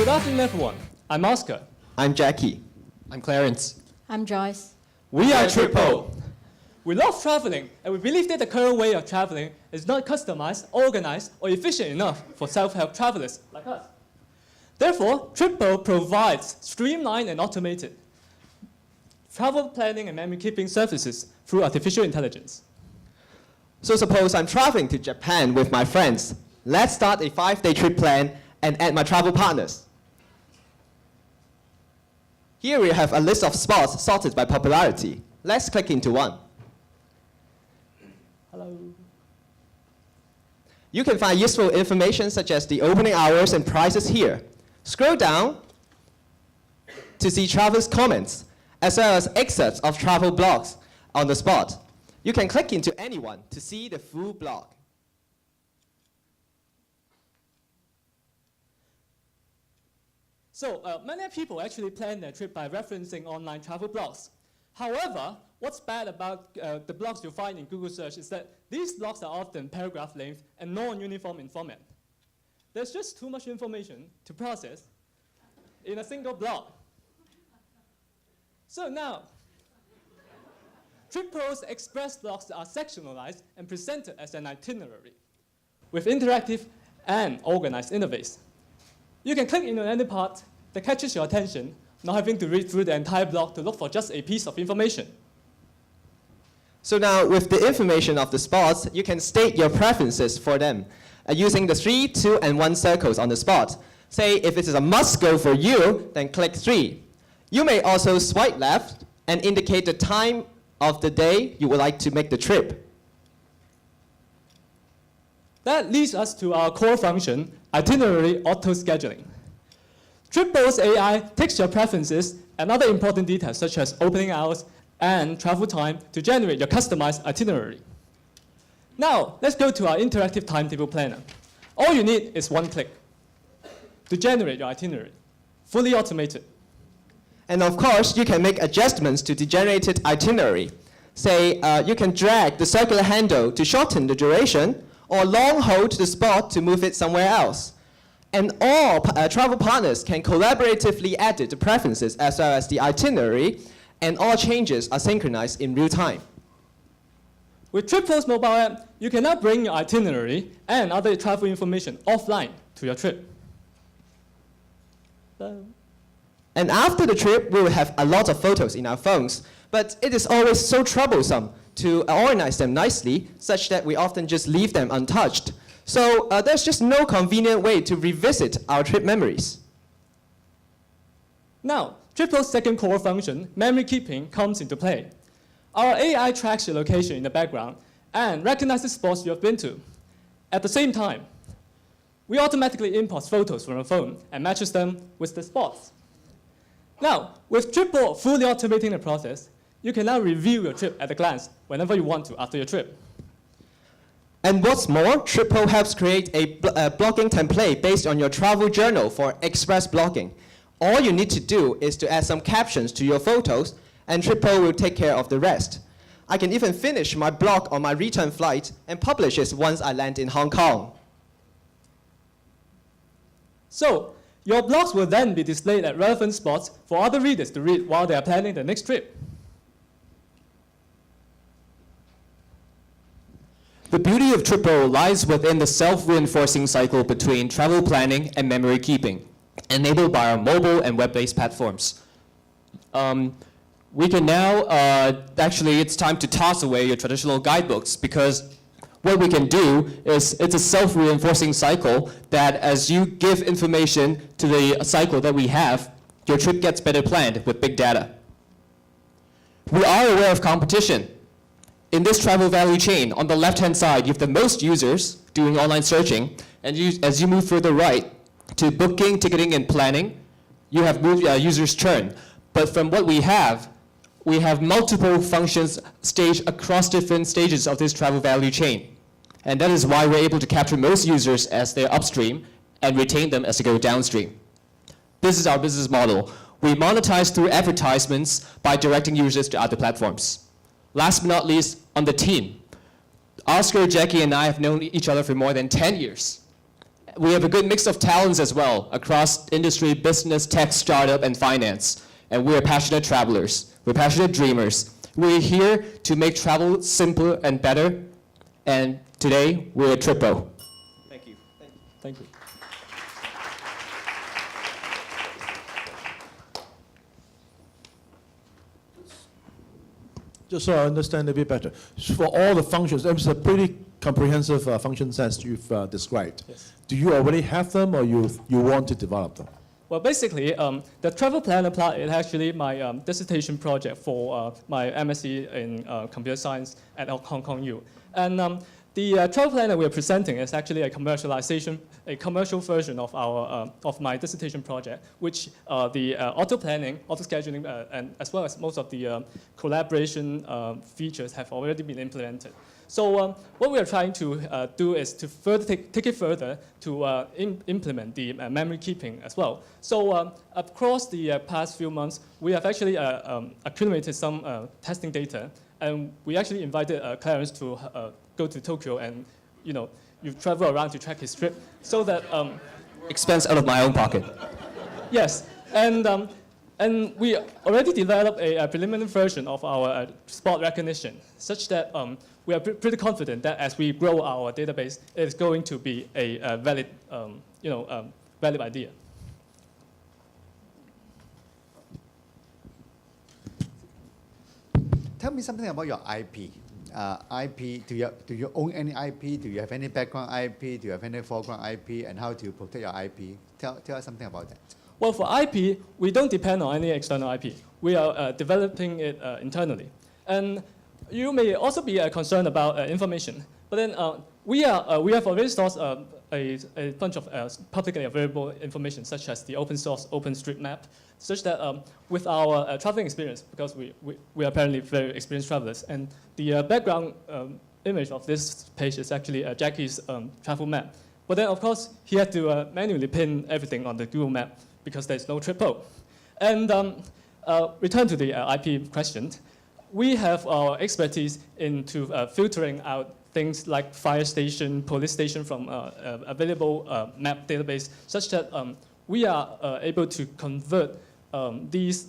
Good afternoon, everyone. I'm Oscar. I'm Jackie. I'm Clarence. I'm Joyce. We are Triple. We love traveling, and we believe that the current way of traveling is not customized, organized, or efficient enough for self-help travelers like us. Therefore, Triple provides streamlined and automated travel planning and memory keeping services through artificial intelligence. So suppose I'm traveling to Japan with my friends. Let's start a 5-day trip plan and add my travel partners. Here we have a list of spots sorted by popularity. Let's click into one. Hello. You can find useful information such as the opening hours and prices here. Scroll down to see travelers' comments, as well as excerpts of travel blogs on the spot. You can click into any one to see the full blog. So many people actually plan their trip by referencing online travel blogs. However, what's bad about the blogs you find in Google search is that these blogs are often paragraph length and non-uniform in format. There's just too much information to process in a single blog. So now, Triple's express blogs are sectionalized and presented as an itinerary with interactive and organized interface. You can click into any part that catches your attention, not having to read through the entire blog to look for just a piece of information. So now, with the information of the spots, you can state your preferences for them using the 3, 2, and 1 circles on the spot. Say if it is a must-go for you, then click 3. You may also swipe left and indicate the time of the day you would like to make the trip. That leads us to our core function, itinerary auto-scheduling. Triple's AI takes your preferences and other important details such as opening hours and travel time to generate your customized itinerary. Now, let's go to our interactive timetable planner. All you need is one click to generate your itinerary, fully automated. And of course, you can make adjustments to the generated itinerary. Say, you can drag the circular handle to shorten the duration, or long hold the spot to move it somewhere else. And all travel partners can collaboratively edit the preferences as well as the itinerary, and all changes are synchronized in real time. With Triple's mobile app, you can now bring your itinerary and other travel information offline to your trip. And after the trip, we will have a lot of photos in our phones, but it is always so troublesome to organize them nicely, such that we often just leave them untouched. So there's just no convenient way to revisit our trip memories. Now, Triple's second core function, memory keeping, comes into play. Our AI tracks your location in the background and recognizes spots you have been to. At the same time, we automatically import photos from your phone and matches them with the spots. Now, with Triple fully automating the process, you can now review your trip at a glance whenever you want to after your trip. And what's more, Triple helps create a blogging template based on your travel journal for express blogging. All you need to do is to add some captions to your photos, and Triple will take care of the rest. I can even finish my blog on my return flight and publish it once I land in Hong Kong. So, your blogs will then be displayed at relevant spots for other readers to read while they are planning the next trip. The beauty of Triple lies within the self-reinforcing cycle between travel planning and memory keeping, enabled by our mobile and web-based platforms. We can now, actually, it's time to toss away your traditional guidebooks, because what we can do is it's a self-reinforcing cycle that as you give information to the cycle that we have, your trip gets better planned with big data. We are aware of competition. In this travel value chain, on the left-hand side, you have the most users doing online searching, and as you move further right to booking, ticketing, and planning, you have users churn. But from what we have multiple functions staged across different stages of this travel value chain. And that is why we're able to capture most users as they're upstream and retain them as they go downstream. This is our business model. We monetize through advertisements by directing users to other platforms. Last but not least, on the team. Oscar, Jackie, and I have known each other for more than 10 years. we have a good mix of talents as well across industry, business, tech, startup, and finance. And we're passionate travelers. We're passionate dreamers. We're here to make travel simpler and better. And today, we're at Tripo. Thank you. Thank you. Just so I understand a bit better, for all the functions, it's a pretty comprehensive function sets you've described. Yes. Do you already have them, or you want to develop them? Well, basically, the travel planner part is actually my dissertation project for my MSc in computer science at Hong Kong U. And the travel planner we are presenting is actually a commercialization, a commercial version of our of my dissertation project, which the auto planning, auto scheduling, and as well as most of the collaboration features have already been implemented. So what we are trying to do is to further take it further to implement the memory keeping as well. So across the past few months, we have actually accumulated some testing data, and we actually invited Clarence to go to Tokyo and, you travel around to track his trip, so that Expense out of my own pocket. yes, and we already developed a preliminary version of our spot recognition, such that we are pretty confident that as we grow our database, it is going to be a valid, valid idea. Tell me something about your IP. IP, do you own any IP? Do you have any background IP? Do you have any foreground IP? And how do you protect your IP? Tell us something about that. Well, for IP, we don't depend on any external IP. We are developing it internally. And you may also be concerned about information. But then we have already sourced a bunch of publicly available information, such as the open source OpenStreetMap, such that with our traveling experience, because we are apparently very experienced travelers, and the background image of this page is actually Jackie's travel map. But then, of course, he had to manually pin everything on the Google map because there's no Tripo. And return to the IP question. We have our expertise into filtering out things like fire station, police station from available map database, such that we are able to convert these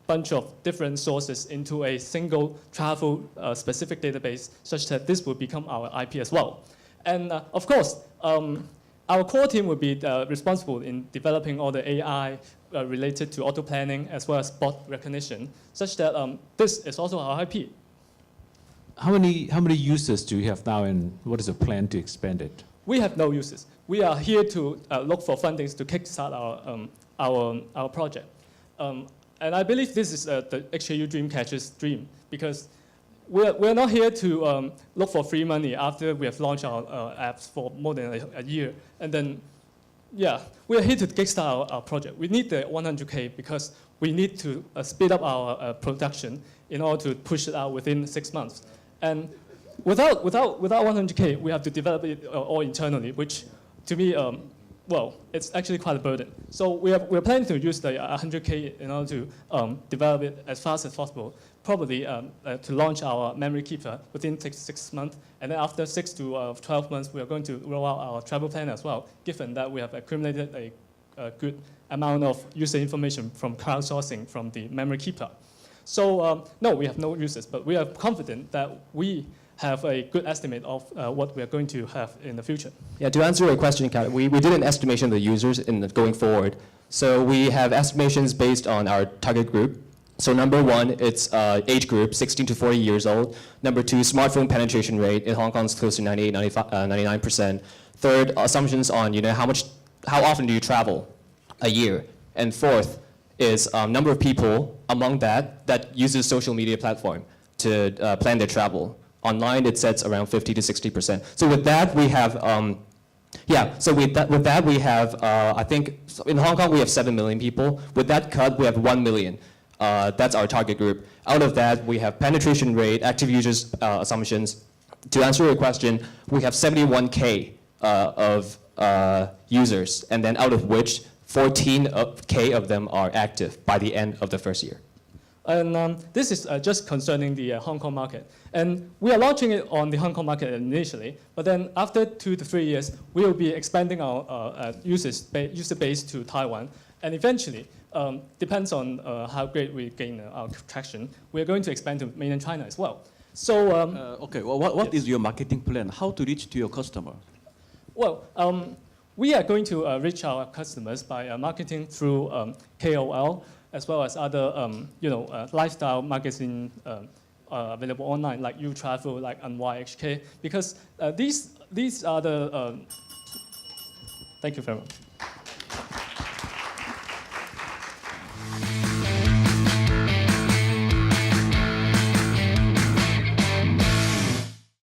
bunch of different sources into a single travel specific database, such that this will become our IP as well. And of course, our core team will be responsible in developing all the AI related to auto planning as well as spot recognition, such that this is also our IP. How many users do you have now, and what is the plan to expand it? We have no users. We are here to look for fundings to kickstart our project. And I believe this is the HKU DreamCatchers dream, because we're not here to look for free money after we have launched our apps for more than a year. And then, yeah, we're here to kickstart our project. We need the 100K because we need to speed up our production in order to push it out within 6 months. And without 100K, we have to develop it all internally, which to me, well, it's actually quite a burden. So we're planning to use the 100K in order to develop it as fast as possible, probably to launch our memory keeper within 6 months. And then after 6 to 12 months, we are going to roll out our travel plan as well, given that we have accumulated a good amount of user information from crowdsourcing from the memory keeper. So no, we have no users, but we are confident that we have a good estimate of what we are going to have in the future. Yeah, to answer your question, Kat, we did an estimation of the users going forward. So we have estimations based on our target group. So number one, it's age group, 16 to 40 years old. Number two, smartphone penetration rate in Hong Kong is close to 98, 99%. Third, assumptions on how often do you travel a year. And fourth is number of people among that uses social media platform to plan their travel. Online, it sets around 50 to 60%. So with that, we have, with that we have, I think, in Hong Kong, we have 7 million people. With that cut, we have 1 million. That's our target group. Out of that, we have penetration rate, active users assumptions. To answer your question, we have 71K of users, and then out of which 14K of them are active by the end of the first year. And this is just concerning the Hong Kong market. And we are launching it on the Hong Kong market initially, but then after 2 to 3 years, we will be expanding our user base to Taiwan. And eventually, depends on how great we gain our traction, we are going to expand to mainland China as well. So, Okay, well, what is your marketing plan? How to reach to your customer? well, we are going to reach our customers by marketing through KOL, as well as other lifestyle magazine available online, like You Travel, like HK, because these are the. Thank you very much.